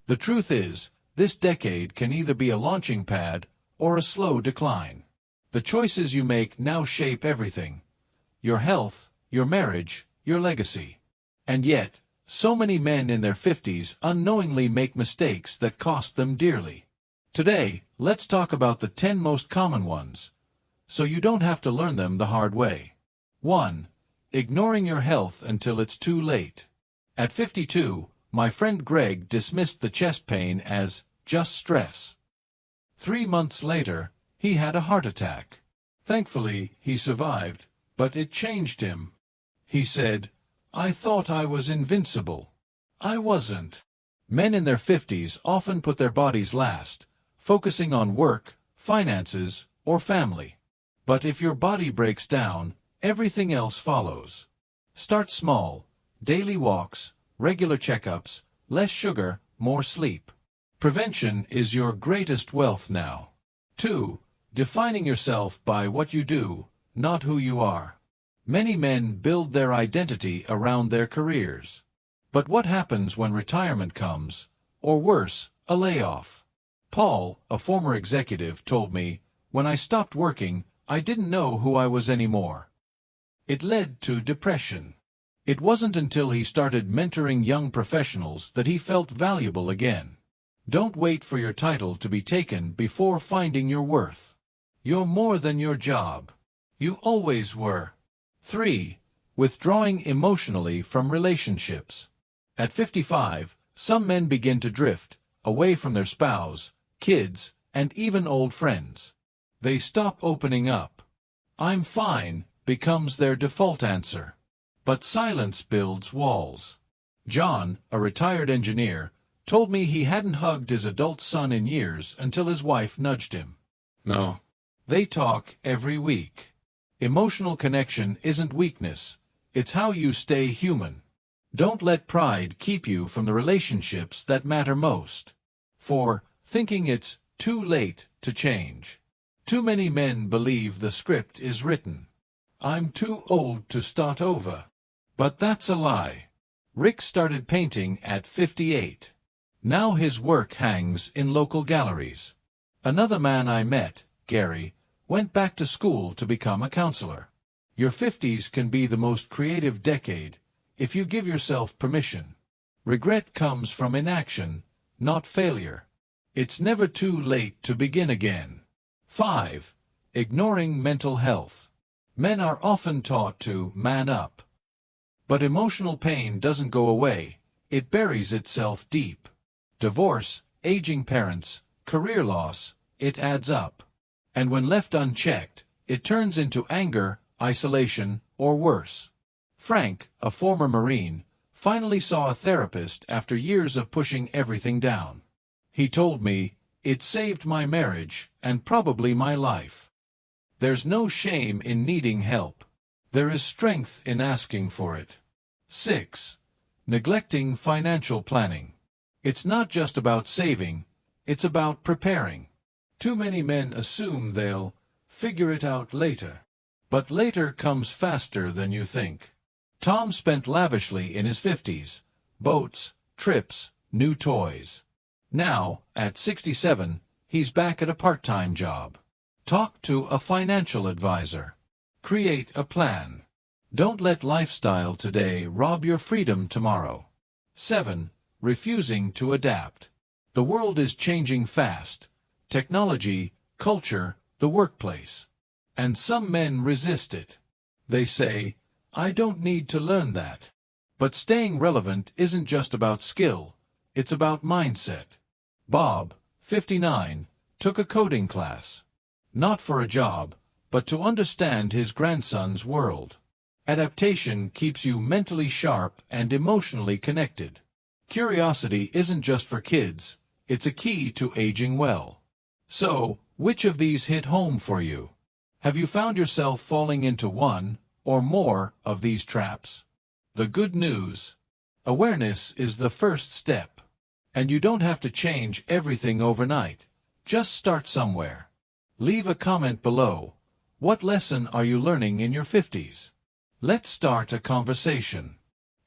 The truth is, this decade can either be a launching pad or a slow decline. The choices you make now shape everything: your health, your marriage, your legacy. And yet, so many men in their 50s unknowingly make mistakes that cost them dearly. Today, let's talk about the 10 most common ones, so you don't have to learn them the hard way. 1. Ignoring your health until it's too late. At 52, my friend Greg dismissed the chest pain as just stress. 3 months later, he had a heart attack. Thankfully, he survived, but it changed him. He said, "I thought I was invincible. I wasn't." Men in their 50s often put their bodies last, focusing on work, finances, or family. But if your body breaks down, everything else follows. Start small: daily walks, regular checkups, less sugar, more sleep. Prevention is your greatest wealth now. 2. Defining yourself by what you do, not who you are. Many men build their identity around their careers. But what happens when retirement comes, or worse, a layoff? Paul, a former executive, told me, "When I stopped working, I didn't know who I was anymore." It led to depression. It wasn't until he started mentoring young professionals that he felt valuable again. Don't wait for your title to be taken before finding your worth. You're more than your job. You always were. 3. Withdrawing emotionally from relationships. At 55, some men begin to drift away from their spouse, kids, and even old friends. They stop opening up. "I'm fine" becomes their default answer. But silence builds walls. John, a retired engineer, told me he hadn't hugged his adult son in years until his wife nudged him. "No." They talk every week. Emotional connection isn't weakness, it's how you stay human. Don't let pride keep you from the relationships that matter most. 4. Thinking it's too late to change. Too many men believe the script is written. "I'm too old to start over." But that's a lie. Rick started painting at 58. Now his work hangs in local galleries. Another man I met, Gary, went back to school to become a counselor. Your 50s can be the most creative decade if you give yourself permission. Regret comes from inaction, not failure. It's never too late to begin again. 5. Ignoring mental health. Men are often taught to man up. But emotional pain doesn't go away, it buries itself deep. Divorce, aging parents, career loss, it adds up. And when left unchecked, it turns into anger, isolation, or worse. Frank, a former Marine, finally saw a therapist after years of pushing everything down. He told me, "It saved my marriage, and probably my life." There's no shame in needing help. There is strength in asking for it. 6. Neglecting financial planning. It's not just about saving, it's about preparing. Too many men assume they'll figure it out later. But later comes faster than you think. Tom spent lavishly in his 50s. Boats, trips, new toys. Now, at 67, he's back at a part-time job. Talk to a financial advisor. Create a plan. Don't let lifestyle today rob your freedom tomorrow. 7. Refusing to adapt. The world is changing fast. Technology, culture, the workplace. And some men resist it. They say, "I don't need to learn that." But staying relevant isn't just about skill, it's about mindset. Bob, 59, took a coding class. Not for a job, but to understand his grandson's world. Adaptation keeps you mentally sharp and emotionally connected. Curiosity isn't just for kids, it's a key to aging well. So, which of these hit home for you? Have you found yourself falling into one or more of these traps? The good news: awareness is the first step. And you don't have to change everything overnight. Just start somewhere. Leave a comment below. What lesson are you learning in your 50s? Let's start a conversation.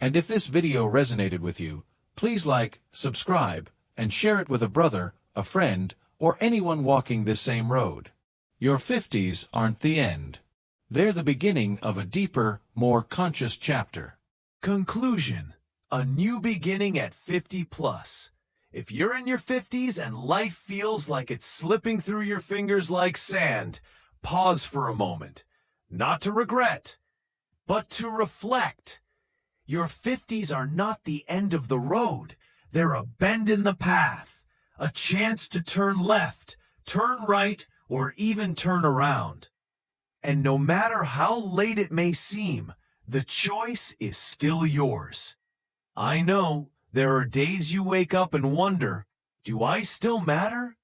And if this video resonated with you, please like, subscribe, and share it with a brother, a friend, or anyone walking this same road. Your 50s aren't the end. They're the beginning of a deeper, more conscious chapter. Conclusion: a new beginning at 50 plus. If you're in your 50s and life feels like it's slipping through your fingers like sand, pause for a moment. Not to regret, but to reflect. Your 50s are not the end of the road. They're a bend in the path, a chance to turn left, turn right, or even turn around. And no matter how late it may seem, the choice is still yours. I know there are days you wake up and wonder, do I still matter?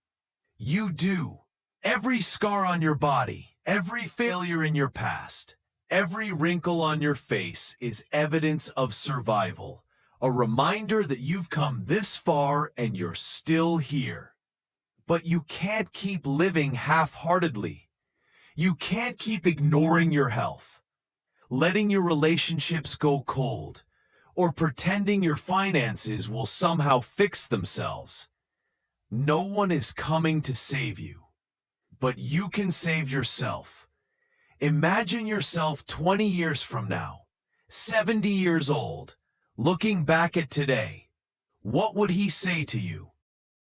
You do. Every scar on your body, every failure in your past, every wrinkle on your face is evidence of survival, a reminder that you've come this far and you're still here. But you can't keep living half-heartedly. You can't keep ignoring your health, letting your relationships go cold, or pretending your finances will somehow fix themselves. No one is coming to save you, but you can save yourself. Imagine yourself 20 years from now, 70 years old, looking back at today. What would he say to you?